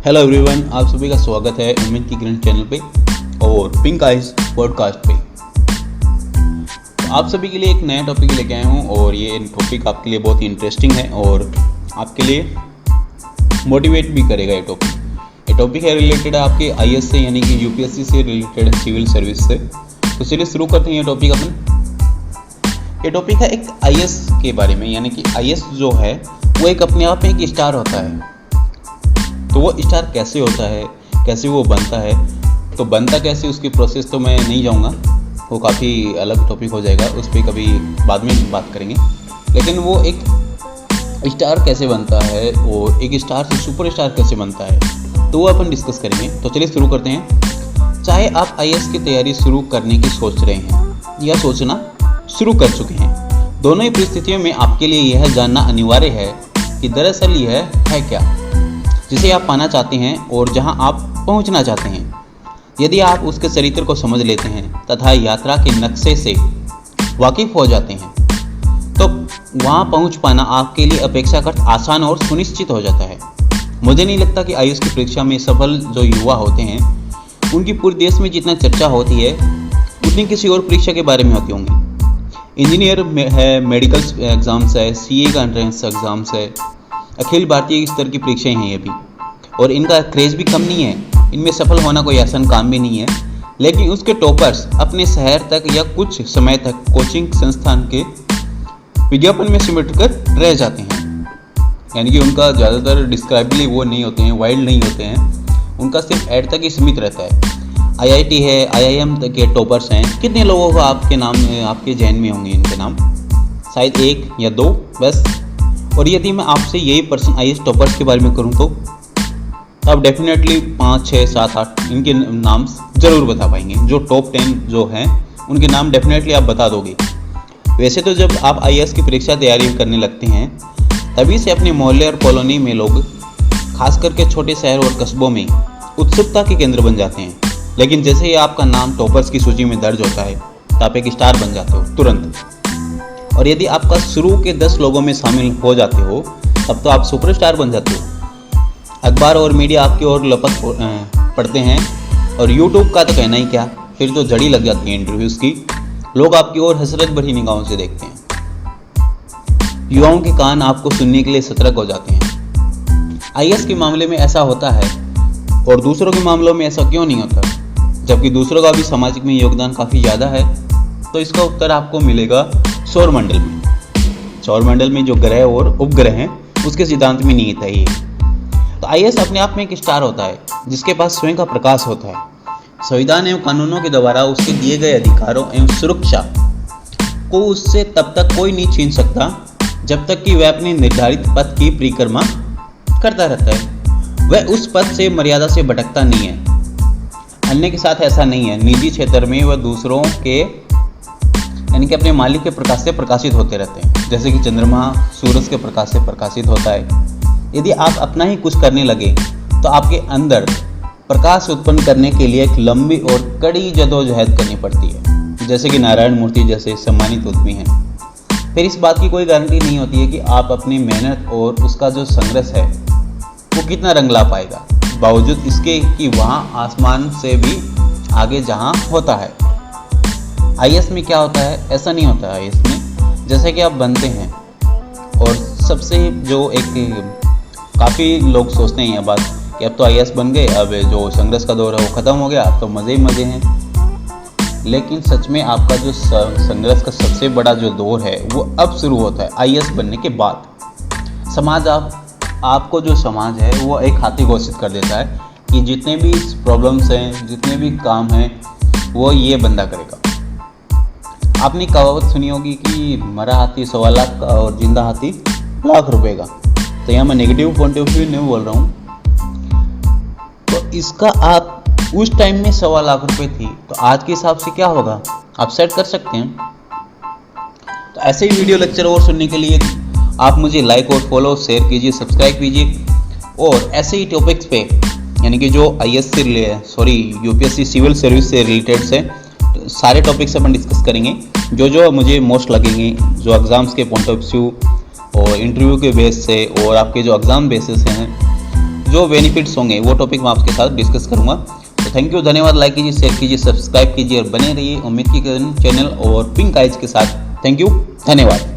Hello everyone, आप सभी का स्वागत है उम्मीद की किरण चैनल पे और पिंक आइज पॉडकास्ट पे। तो आप सभी के लिए एक नया टॉपिक लेके आया हूँ और ये टॉपिक आपके लिए बहुत ही इंटरेस्टिंग है और आपके लिए मोटिवेट भी करेगा। ये टॉपिक है रिलेटेड है आपके आईएएस से, यानी कि यूपीएससी से रिलेटेड है, सिविल सर्विस से। तो चलिए शुरू करते हैं ये टॉपिक अपन। ये टॉपिक है एक आईएएस के बारे में, यानी कि आईएएस जो है वो एक अपने आप में एक स्टार होता है। तो वो स्टार कैसे होता है, कैसे वो बनता है, तो बनता कैसे उसकी प्रोसेस तो मैं नहीं जाऊँगा, वो काफ़ी अलग टॉपिक हो जाएगा, उस पर कभी बाद में बात करेंगे। लेकिन वो एक स्टार कैसे बनता है और एक स्टार से सुपर स्टार कैसे बनता है, तो वो अपन डिस्कस करेंगे। तो चलिए शुरू करते हैं। चाहे आप आईएएस की तैयारी शुरू करने की सोच रहे हैं या सोचना शुरू कर चुके हैं, दोनों ही परिस्थितियों में आपके लिए यह जानना अनिवार्य है कि दरअसल यह है क्या जिसे आप पाना चाहते हैं और जहां आप पहुंचना चाहते हैं। यदि आप उसके चरित्र को समझ लेते हैं तथा यात्रा के नक्शे से वाकिफ हो जाते हैं, तो वहां पहुंच पाना आपके लिए अपेक्षाकृत आसान और सुनिश्चित हो जाता है। मुझे नहीं लगता कि आईएएस की परीक्षा में सफल जो युवा होते हैं उनकी पूरे देश में जितना चर्चा होती है उतनी किसी और परीक्षा के बारे में होती होंगी। इंजीनियर है, मेडिकल एग्ज़ाम्स है, सीए का एंट्रेंस एग्ज़ाम्स है, अखिल भारतीय स्तर की परीक्षाएं हैं ये भी, और इनका क्रेज़ भी कम नहीं है। इनमें सफल होना कोई आसान काम भी नहीं है। लेकिन उसके टॉपर्स अपने शहर तक या कुछ समय तक कोचिंग संस्थान के विज्ञापन में सिमट कर रह जाते हैं, यानी कि उनका ज़्यादातर डिस्क्राइबली वो नहीं होते हैं, वाइल्ड नहीं होते हैं, उनका सिर्फ ऐड तक ही सीमित रहता है। आईआईटी है, आईआईएम तक के टॉपर्स हैं। कितने लोगों को आपके नाम आपके जहन में होंगे इनके नाम? शायद एक या दो बस। और यदि मैं आपसे यही पर्सन आईएएस टॉपर्स के बारे में करूं तो आप डेफिनेटली 5, 6, 7, 8 इनके नाम ज़रूर बता पाएंगे। जो टॉप 10 जो हैं उनके नाम डेफिनेटली आप बता दोगे। वैसे तो जब आप आईएएस की परीक्षा तैयारी करने लगते हैं तभी से अपने मोहल्ले और कॉलोनी में लोग, खास करके छोटे शहर और कस्बों में, उत्सुकता के केंद्र बन जाते हैं। लेकिन जैसे ही आपका नाम टॉपर्स की सूची में दर्ज होता है तो आप एक स्टार बन जाते हो तुरंत। और यदि आपका शुरू के 10 लोगों में शामिल हो जाते हो तब तो आप सुपरस्टार बन जाते हो। अखबार और मीडिया आपकी ओर लपक पड़ते हैं और यूट्यूब का तो कहना ही क्या, फिर तो जड़ी लग जाती है इंटरव्यूज़ की। लोग आपकी ओर हसरत भरी निगाहों से देखते हैं। युवाओं के कान आपको सुनने के लिए सतर्क हो जाते हैं। आईएएस के मामले में ऐसा होता है और दूसरों के मामलों में ऐसा क्यों नहीं होता, जबकि दूसरों का भी सामाजिक में योगदान काफ़ी ज़्यादा है? तो इसका उत्तर आपको मिलेगा सौरमंडल में। सौरमंडल में जो ग्रह और उपग्रह हैं उसके सिद्धांत में निहित है ये। तो आईएएस अपने आप में एक स्टार होता है जिसके पास स्वयं का प्रकाश होता है। संविधान एवं कानूनों के द्वारा उसके दिए गए अधिकारों एवं सुरक्षा को उससे तब तक कोई नहीं छीन सकता जब तक कि वह अपने निर्धारित पथ की परिक्रमा करता रहता है। वह उस पथ से मर्यादा से भटकता नहीं है। अन्य के साथ ऐसा नहीं है। निजी क्षेत्र में वह दूसरों के, यानी कि अपने मालिक के प्रकाश से प्रकाशित होते रहते हैं, जैसे कि चंद्रमा सूरज के प्रकाश से प्रकाशित होता है। यदि आप अपना ही कुछ करने लगे तो आपके अंदर प्रकाश उत्पन्न करने के लिए एक लंबी और कड़ी जदोजहद करनी पड़ती है, जैसे कि नारायण मूर्ति जैसे सम्मानित उद्यमी हैं। फिर इस बात की कोई गारंटी नहीं होती है कि आप अपनी मेहनत और उसका जो संघर्ष है वो कितना रंग ला पाएगा, बावजूद इसके कि वहाँ आसमान से भी आगे जहाँ होता है। आईएएस में क्या होता है, ऐसा नहीं होता है। आईएएस में जैसे कि आप बनते हैं और सबसे जो एक काफ़ी लोग सोचते हैं यह बात कि अब तो आईएएस बन गए, अब जो संघर्ष का दौर है वो ख़त्म हो गया, अब तो मज़े ही मज़े हैं। लेकिन सच में आपका जो संघर्ष का सबसे बड़ा जो दौर है वो अब शुरू होता है आईएएस बनने के बाद। समाज आपको जो समाज है वो एक हाथी घोषित कर देता है कि जितने भी प्रॉब्लम्स हैं, जितने भी काम हैं, वो ये बंदा करेगा। आपने कहावत सुनी होगी कि मरा हाथी 1.25 लाख का और जिंदा हाथी लाख रुपए का। तो यहाँ मैं नेगेटिव पॉइंट ऑफ व्यू नहीं बोल रहा हूँ। तो इसका आप उस टाइम में 1.25 लाख रुपए थी, तो आज के हिसाब से क्या होगा आप सेट कर सकते हैं। तो ऐसे ही वीडियो लेक्चर और सुनने के लिए आप मुझे लाइक और फॉलो शेयर कीजिए, सब्सक्राइब कीजिए। और ऐसे ही टॉपिक्स पे, यानी कि जो आईएएस से यूपीएससी सिविल सर्विस से रिलेटेड से सारे टॉपिक्स अपन डिस्कस करेंगे, जो मुझे मोस्ट लगेंगे, जो एग्ज़ाम्स के पॉइंट ऑफ व्यू और इंटरव्यू के बेस से और आपके जो एग्ज़ाम बेसिस हैं, जो बेनिफिट्स होंगे वो टॉपिक मैं आपके साथ डिस्कस करूँगा। तो थैंक यू, धन्यवाद। लाइक कीजिए, शेयर कीजिए, सब्सक्राइब कीजिए और बने रहिए उम्मीद की किरण चैनल और पिंक आइज के साथ। थैंक यू, धन्यवाद।